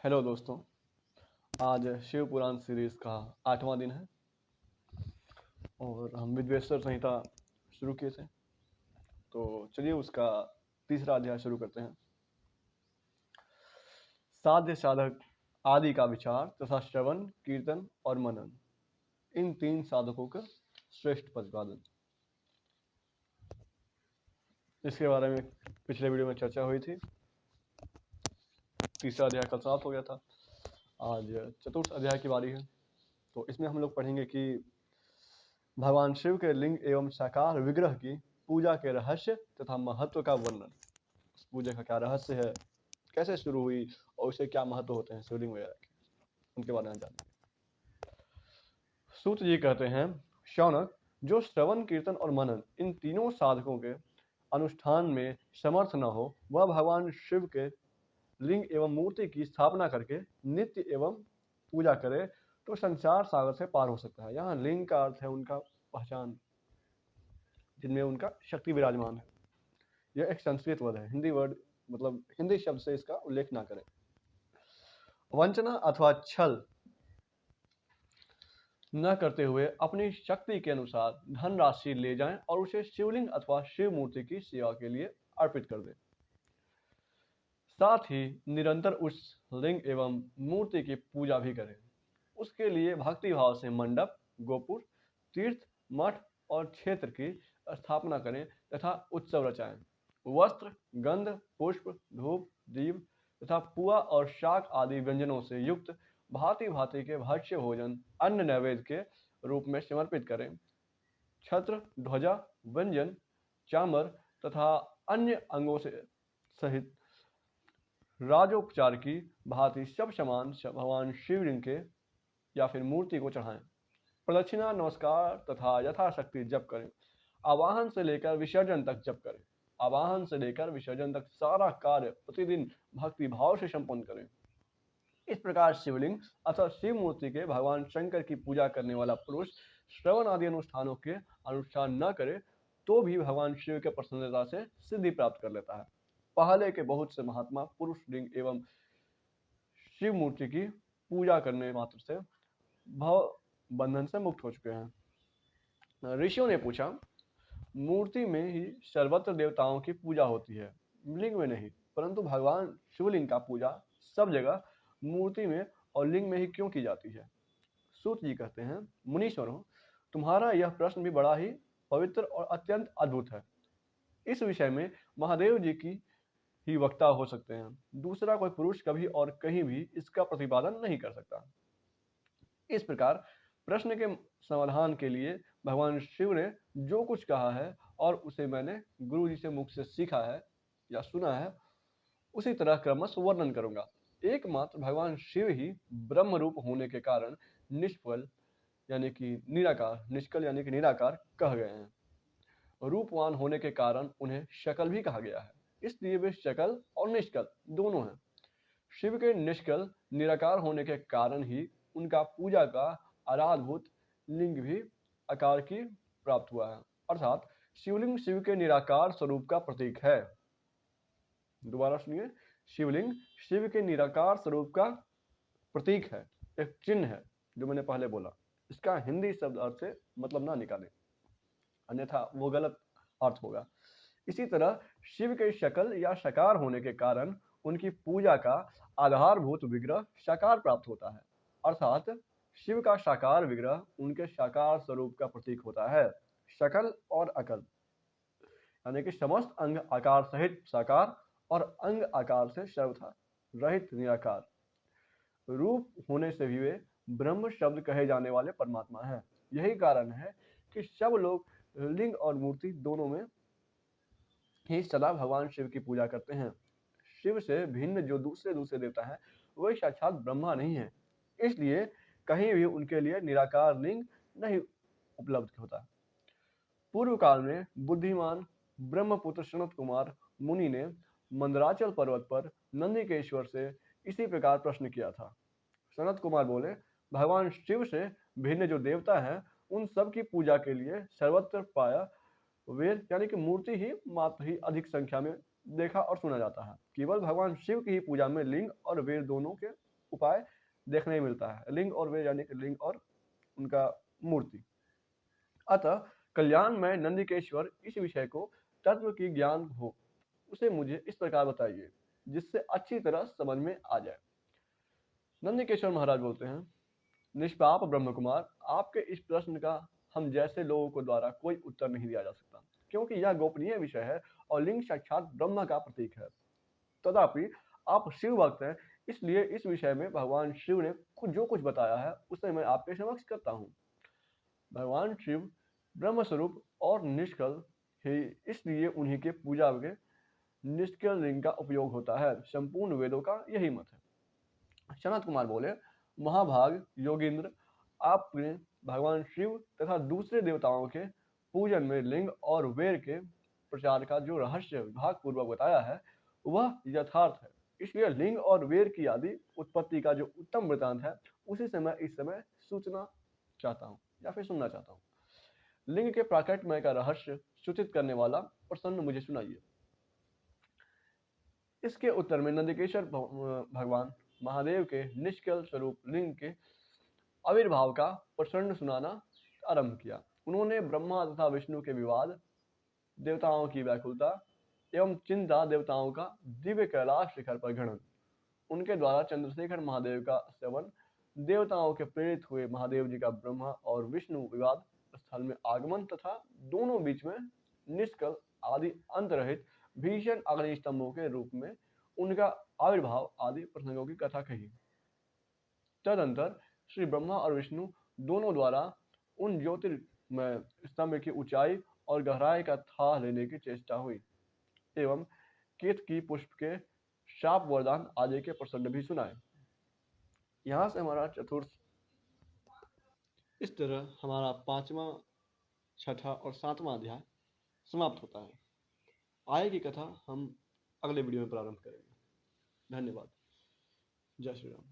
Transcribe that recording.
Hello दोस्तों, आज शिव पुराण series का 8वां दिन है और हम विद्वेश्वर संहिता शुरू किए थे। तो चलिए उसका तीसरा अध्याय शुरू करते हैं। साध्य साधक आदि का विचार तथा श्रवण, कीर्तन और मनन, इन तीन साधकों का श्रेष्ठ प्रतिपादन। इसके बारे में पिछले वीडियो में चर्चा हुई थी। तीसरा अध्याय कल समाप्त हो गया था। आज चतुर्थ अध्याय की बारी है। तो इसमें हम लोग पढ़ेंगे कि भगवान शिव के लिंग एवं साकार विग्रह की पूजा के रहस्य तथा महत्व का वर्णन। उस पूजा का क्या रहस्य है, कैसे शुरू हुई और उसे क्या महत्व होते हैं शिवलिंग वगैरह के, उनके बारे में जानेंगे। सूत जी कहते हैं, शौनक, जो श्रवण, कीर्तन और मनन इन तीनों साधकों के अनुष्ठान में समर्थ न हो, वह भगवान शिव के लिंग एवं मूर्ति की स्थापना करके नित्य एवं पूजा करे तो संसार सागर से पार हो सकता है। यहाँ लिंग का अर्थ है उनका पहचान, जिनमें उनका शक्ति विराजमान है। यह एक संस्कृत वर्ड है, हिंदी वर्ड मतलब हिंदी शब्द से इसका उल्लेख ना करें। वंचना अथवा छल न करते हुए अपनी शक्ति के अनुसार धन राशि ले जाएं और उसे शिवलिंग अथवा शिव मूर्ति की सेवा के लिए अर्पित कर दें। साथ ही निरंतर उस लिंग एवं मूर्ति की पूजा भी करें। उसके लिए भक्ति भाव से मंडप, गोपुर, तीर्थ, मठ और क्षेत्र की स्थापना करें तथा उत्सव रचाएं। वस्त्र, गंध, पुष्प, धूप, दीप तथा पुआ और शाक आदि व्यंजनों से युक्त भांति भांति के भक्ष्य भोजन अन्न नैवेद्य के रूप में समर्पित करें। छत्र, ध्वजा, व्यंजन, चामर तथा अन्य अंगों से सहित राजोपचार की भांति सब सामान भगवान शिवलिंग के या फिर मूर्ति को चढ़ाएं। प्रदक्षिणा, नमस्कार तथा यथाशक्ति जप करें। आवाहन से लेकर विसर्जन तक जप करें। आवाहन से लेकर विसर्जन तक सारा कार्य प्रतिदिन भक्ति भाव से संपन्न करें। इस प्रकार शिवलिंग अथवा शिव मूर्ति के भगवान शंकर की पूजा करने वाला पुरुष श्रवण आदि अनुष्ठानों के अनुष्ठान न करे तो भी भगवान शिव के प्रसन्नता से सिद्धि प्राप्त कर लेता है। पहले के बहुत से महात्मा पुरुष लिंग एवं शिव मूर्ति की पूजा करने मात्र से भव बंधन से मुक्त हो चुके हैं। ऋषियों ने पूछा, मूर्ति में ही सर्वत्र देवताओं की पूजा होती है, लिंग में नहीं, परंतु भगवान शिवलिंग का पूजा सब जगह मूर्ति में और लिंग में ही क्यों की जाती है? सूत जी कहते हैं, मुनीश्वरों, तुम्हारा यह प्रश्न भी बड़ा ही पवित्र और अत्यंत अद्भुत है। इस विषय में महादेव जी की ही वक्ता हो सकते हैं। दूसरा कोई पुरुष कभी और कहीं भी इसका प्रतिपादन नहीं कर सकता। इस प्रकार प्रश्न के समाधान के लिए भगवान शिव ने जो कुछ कहा है और उसे मैंने गुरु जी से मुख से सीखा है या सुना है, उसी तरह क्रमशः वर्णन करूंगा। एकमात्र भगवान शिव ही ब्रह्म रूप होने के कारण निष्फल यानी कि निराकार, निष्कल यानी कि निराकार कह गए हैं। रूपवान होने के कारण उन्हें शकल भी कहा गया है, इसलिए वे शकल और निष्कल दोनों हैं। शिव के निष्कल निराकार होने के कारण ही उनका पूजा का आराधभूत लिंग भी आकार की प्राप्त हुआ है, अर्थात शिवलिंग शिव के निराकार स्वरूप का प्रतीक है। दोबारा सुनिए, शिवलिंग शिव के निराकार स्वरूप का प्रतीक है, एक चिन्ह है, जो मैंने पहले बोला। इसका हिंदी शब्द अर्थ से मतलब ना निकालें, अन्यथा वो गलत अर्थ होगा। इसी तरह शिव के शकल या साकार होने के कारण उनकी पूजा का आधारभूत विग्रह साकार प्राप्त होता है, अर्थात शिव का साकार विग्रह उनके साकार स्वरूप का प्रतीक होता है। शकल और अकल यानी कि समस्त अंग आकार सहित साकार और अंग आकार से सर्वथा रहित निराकार रूप होने से भी वे ब्रह्म शब्द कहे जाने वाले परमात्मा हैं। यही कारण है कि सब लोग लिंग और मूर्ति दोनों में ही सदा भगवान शिव की पूजा करते हैं। शिव से भिन्न जो दूसरे देवता हैं, वही साक्षात ब्रह्मा नहीं है, इसलिए कहीं भी उनके लिए निराकार लिंग नहीं उपलब्ध होता। पूर्व काल में बुद्धिमान ब्रह्मपुत्र सनत कुमार मुनि ने मंदराचल पर्वत पर नंदिकेश्वर से इसी प्रकार प्रश्न किया था। सनत कुमार बोले, भगवान शिव से भिन्न जो देवता हैं, उन सब की पूजा के लिए सर्वत्र पाया वेद यानी कि मूर्ति ही मात्र ही अधिक संख्या में देखा और सुना जाता है। केवल भगवान शिव की ही पूजा में लिंग और वेद दोनों के उपाय देखने में मिलता है। लिंग और वे यानी कि लिंग और उनका मूर्ति। अतः कल्याण में नंदिकेश्वर इस विषय को तत्व की ज्ञान हो उसे मुझे इस प्रकार बताइए जिससे अच्छी तरह समझ में आ जाए। नंदिकेश्वर महाराज बोलते हैं, निष्पाप ब्रह्म कुमार, आपके इस प्रश्न का हम जैसे लोगों को द्वारा कोई उत्तर नहीं दिया जा सकता, क्योंकि यह गोपनीय विषय है और लिंग साक्षात ब्रह्म का प्रतीक है। तथापि आप शिव भक्त हैं, इसलिए इस विषय में भगवान शिव ने जो कुछ बताया है उसे मैं आपके समक्ष करता हूँ। भगवान शिव ब्रह्म स्वरूप और निष्कल है, इसलिए उन्हीं के पूजा के निष्कल लिंग का उपयोग होता है। संपूर्ण वेदों का यही मत है। सनत कुमार बोले, महाभाग योगींद्र, आपने भगवान शिव तथा दूसरे देवताओं के पूजन में लिंग और वेर के प्रचार का जो रहस्य विभागपूर्वक बताया है वह यथार्थ है। इसलिए लिंग और वेर की आदि उत्पत्ति का जो उत्तम वृतांत है उसी से मैं इस समय सूचना चाहता हूँ या फिर सुनना चाहता हूँ। लिंग के प्राकट्यमय का रहस्य सूचित करने वाला प्रसन्न मुझे सुनाइए। इसके उत्तर में नंदिकेश्वर भगवान महादेव के निष्कल स्वरूप लिंग के आविर्भाव का प्रसन्न सुनाना आरंभ किया। उन्होंने ब्रह्मा तथा विष्णु के विवाद, देवताओं की व्याकुलता एवं चिंता, देवताओं का दिव्य कैलाश शिखर पर घृणन, उनके द्वारा चंद्रशेखर महादेव का सेवन, देवताओं के प्रेरित हुए महादेव जी का ब्रह्मा और विष्णु विवाद स्थल में आगमन तथा दोनों बीच में निष्कल आदि अंत रहित भीषण अग्नि स्तंभों के रूप में उनका आविर्भाव आदि प्रसंगों की कथा कही। तदंतर श्री ब्रह्मा और विष्णु दोनों द्वारा उन ज्योतिर्मय स्तंभ की ऊंचाई और गहराई का था लेने की चेष्टा हुई एवं केतकी पुष्प के शाप वरदान आदि के प्रसंग भी सुनाए। यहाँ से हमारा चतुर्थ, इस तरह हमारा 5वां, 6ठा और 7वां अध्याय समाप्त होता है। आगे की कथा हम अगले वीडियो में प्रारंभ करेंगे। धन्यवाद। जय श्री राम।